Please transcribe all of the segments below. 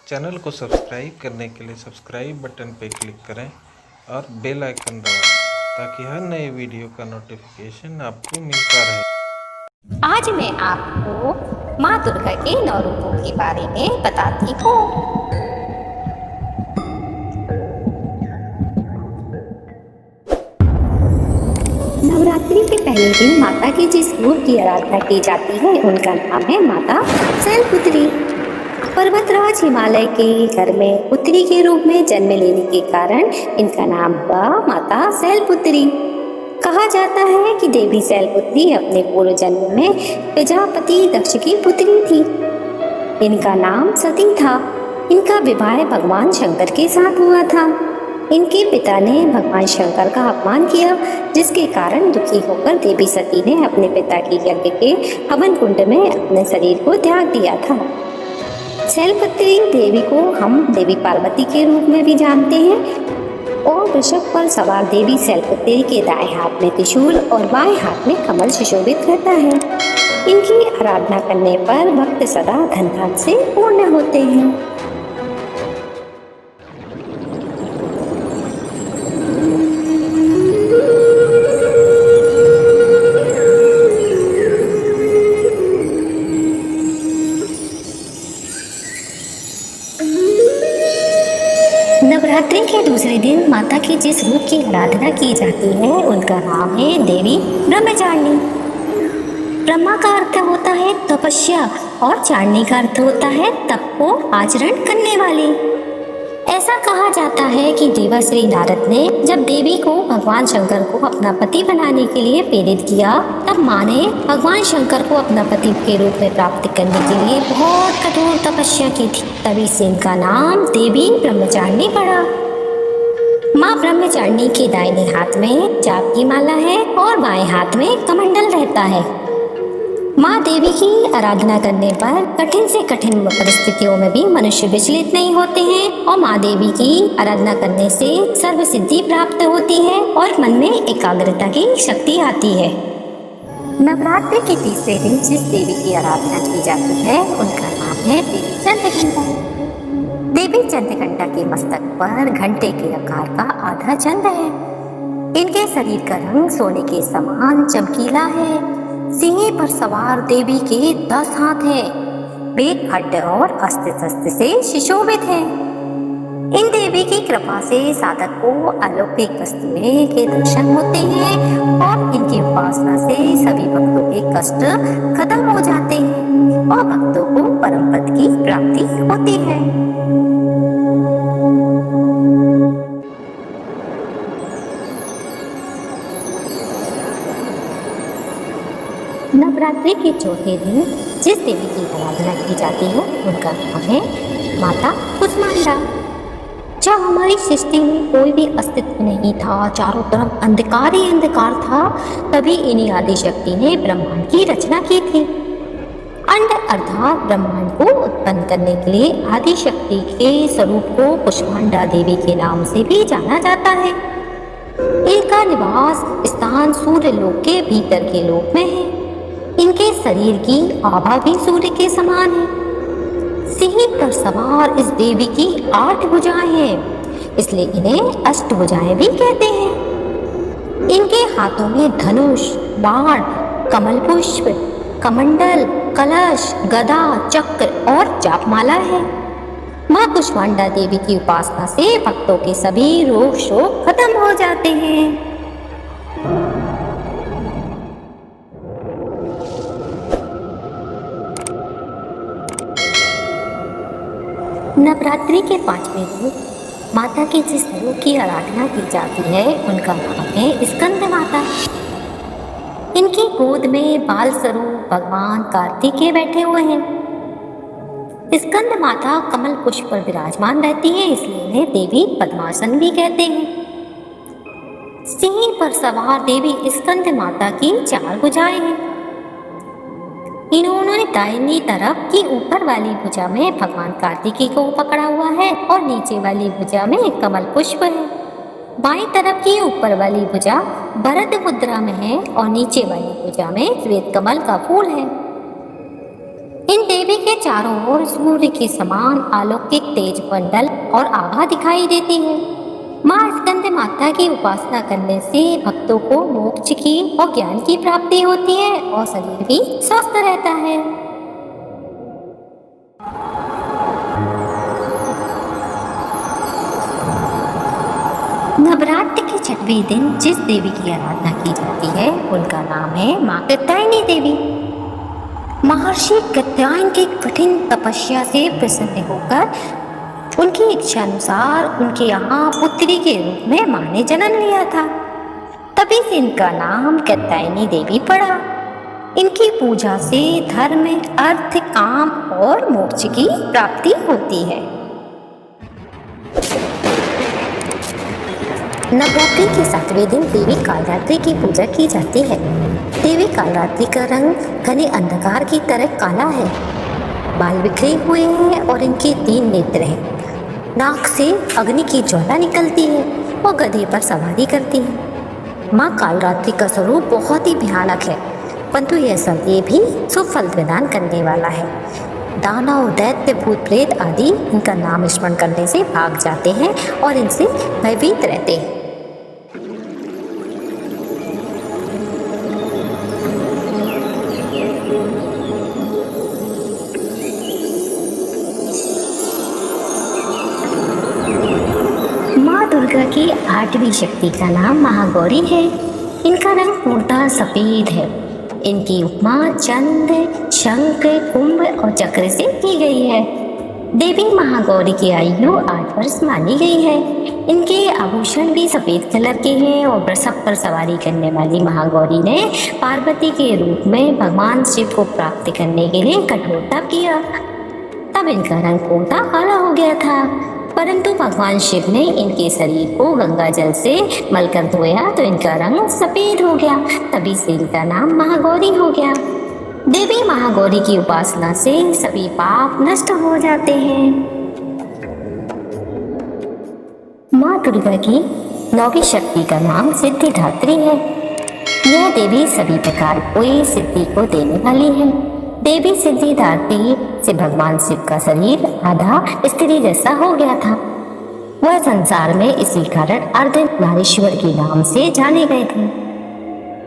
Channel को subscribe करने के लिए सब्सक्राइब बटन पर क्लिक करें और बेल आइकन दबाएं ताकि हर नए वीडियो का नोटिफिकेशन आपको मिलता रहे। आज मैं आपको माँ दुर्गा के 9 रूपों के बारे में बताती हूँ। नवरात्रि के पहले दिन माता की जिस रूप की आराधना की जाती है उनका नाम है माता शैलपुत्री। पर्वतराज हिमालय के घर में पुत्री के रूप में जन्म लेने के कारण इनका नाम हुआ माता शैलपुत्री। कहा जाता है कि देवी शैलपुत्री अपने पूर्व जन्म में प्रजापति दक्ष की पुत्री थी। इनका नाम सती था। इनका विवाह भगवान शंकर के साथ हुआ था। इनके पिता ने भगवान शंकर का अपमान किया, जिसके कारण दुखी होकर देवी सती ने अपने पिता की यज्ञ के हवन कुंड में अपने शरीर को त्याग दिया था। शैलपुत्री देवी को हम देवी पार्वती के रूप में भी जानते हैं और वृषभ पर सवार देवी शैलपुत्री के दाएं हाथ में त्रिशूल और बाएं हाथ में कमल सुशोभित रहता है। इनकी आराधना करने पर भक्त सदा धन धान्य से पूर्ण होते हैं। नवरात्रि के दूसरे दिन माता की जिस रूप की आराधना की जाती है उनका नाम है देवी ब्रह्मचारिणी। ब्रह्मा का अर्थ होता है तपस्या और चारिणी का अर्थ होता है तप को आचरण करने वाली। ऐसा कहा जाता है कि देवर्षि नारद ने जब देवी को भगवान शंकर को अपना पति बनाने के लिए प्रेरित किया, तब माँ ने भगवान शंकर को अपना पति के रूप में प्राप्त करने के लिए बहुत कठोर तपस्या की थी। तभी से इनका नाम देवी ब्रह्मचारिणी पड़ा। माँ ब्रह्मचारिणी के दाहिने हाथ में जाप की माला है और बाएं हाथ में कमंडल रहता है। माँ देवी की आराधना करने पर कठिन से कठिन परिस्थितियों में भी मनुष्य विचलित नहीं होते हैं और माँ देवी की आराधना करने से सर्व सिद्धि प्राप्त होती है और मन में एकाग्रता की शक्ति आती है। नवरात्रि के तीसरे दिन जिस देवी की आराधना की जाती है उनका नाम है देवी चंद्रघंटा। देवी चंद्रघंटा के मस्तक पर घंटे के आकार का आधा चंद्र है। इनके शरीर का रंग सोने के समान चमकीला है। सिंह पर सवार देवी के 10 हाथ हैं। वे खड्ड और अस्त्र शस्त्र से सुशोभित हैं। इन देवी की कृपा से साधक को अलौकिक वस्तुएं के दर्शन होते हैं और इनकी उपासना से सभी भक्तों के कष्ट खत्म हो जाते हैं और भक्तों को परम पद की प्राप्ति होती है। नवरात्रि के चौथे दिन जिस देवी की आराधना की जाती है उनका नाम है माता कुष्मांडा। जब हमारी सृष्टि में कोई भी अस्तित्व नहीं था, चारों तरफ अंधकार ही अंधकार था, तभी इन्हीं आदि शक्ति ने ब्रह्मांड की रचना की थी। अंड अर्थात ब्रह्मांड को उत्पन्न करने के लिए आदि शक्ति के स्वरूप को कुष्मांडा देवी के नाम से भी जाना जाता है। इनका निवास स्थान सूर्य लोक के भीतर के लोक में है। इनके शरीर की आभा भी सूर्य के समान है। सिंह पर सवार इस देवी की 8 भुजाएं हैं, इसलिए इन्हें अष्टभुजाएं भी कहते हैं। इनके हाथों में धनुष, बाण, कमल पुष्प, कमंडल, कलश, गदा, चक्र और जापमाला है। माँ कुष्मांडा देवी की उपासना से भक्तों के सभी रोग शोक खत्म हो जाते हैं। नवरात्रि के 5वें दिन माता की जिस रूप की आराधना की जाती है उनका नाम है स्कंद माता। इनकी गोद में बाल स्वरूप भगवान कार्तिकेय बैठे हुए हैं। स्कंद माता कमल पुष्प पर विराजमान रहती है, इसलिए इन्हें देवी पद्मासन भी कहते हैं। सिंह पर सवार देवी स्कंद माता की 4 भुजाएं हैं। इन्होंने दाहिनी तरफ की ऊपर वाली भुजा में भगवान कार्तिकेय को पकड़ा हुआ है और नीचे वाली भुजा में कमल पुष्प है। बाईं तरफ की ऊपर वाली भुजा भरत मुद्रा में है और नीचे वाली भुजा में श्वेत कमल का फूल है। इन देवी के चारों ओर सूर्य के समान अलौकिक तेज मंडल और आभा दिखाई देती है। माँ स्कंद माता की उपासना करने से भक्तों को मोक्ष की और ज्ञान की प्राप्ति होती है और शरीर भी स्वस्थ रहता है। नवरात्र के छठवें दिन जिस देवी की आराधना की जाती है उनका नाम है माँ कात्यायनी देवी। महर्षि कात्यायन की कठिन तपस्या से प्रसन्न होकर उनकी इच्छा अनुसार उनके यहाँ पुत्री के रूप में माँ ने जन्म लिया था। तभी से इनका नाम कात्यायनी देवी पड़ा। इनकी पूजा से धर्म, अर्थ, काम और मोक्ष की प्राप्ति होती है। नवरात्रि के 7वें दिन देवी कालरात्रि की पूजा की जाती है। देवी कालरात्रि का रंग घने अंधकार की तरह काला है। बाल बिखरे हुए हैं और इनके 3 नेत्र हैं। नाक से अग्नि की ज्वाला निकलती है और गधे पर सवारी करती है। माँ कालरात्रि का स्वरूप बहुत ही भयानक है, परंतु यह सत्य भी शुभ फल प्रदान करने वाला है। दानव, दैत्य, भूत प्रेत आदि इनका नाम स्मरण करने से भाग जाते हैं और इनसे भयभीत रहते हैं। माँ दुर्गा की 8वीं शक्ति का नाम महागौरी है। इनका रंग पूर्णतः सफेद है। इनकी उपमा चंद्र, शंख, कुंभ और चक्र से की गई है। देवी महागौरी की आयु 8 वर्ष मानी गई है। इनके आभूषण भी सफेद कलर के हैं और वृषभ पर सवारी करने वाली महागौरी ने पार्वती के रूप में भगवान शिव को प्राप्त करने के लिए कठोर तप किया। तब इनका रंग पूर्णतः काला हो गया था, परंतु भगवान शिव ने इनके शरीर को गंगा जल से मलकर धोया तो इनका रंग सफेद हो गया। तभी से इनका नाम महागौरी हो गया। देवी महागौरी की उपासना से सभी पाप नष्ट हो जाते हैं। माँ दुर्गा की 9वीं शक्ति का नाम सिद्धिदात्री है। यह देवी सभी प्रकार की सिद्धि को देने वाली है। देवी सिद्धिदात्री से भगवान शिव का शरीर आधा स्त्री जैसा हो गया था। वह संसार में इसी कारण अर्धनारीश्वर के नाम से जाने गए थे।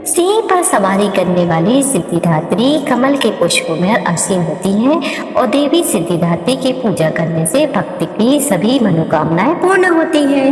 सिंह पर सवारी करने वाली सिद्धिदात्री कमल के पुष्पों में आसीन होती है और देवी सिद्धिदात्री की पूजा करने से भक्त की सभी मनोकामनाएं पूर्ण होती है।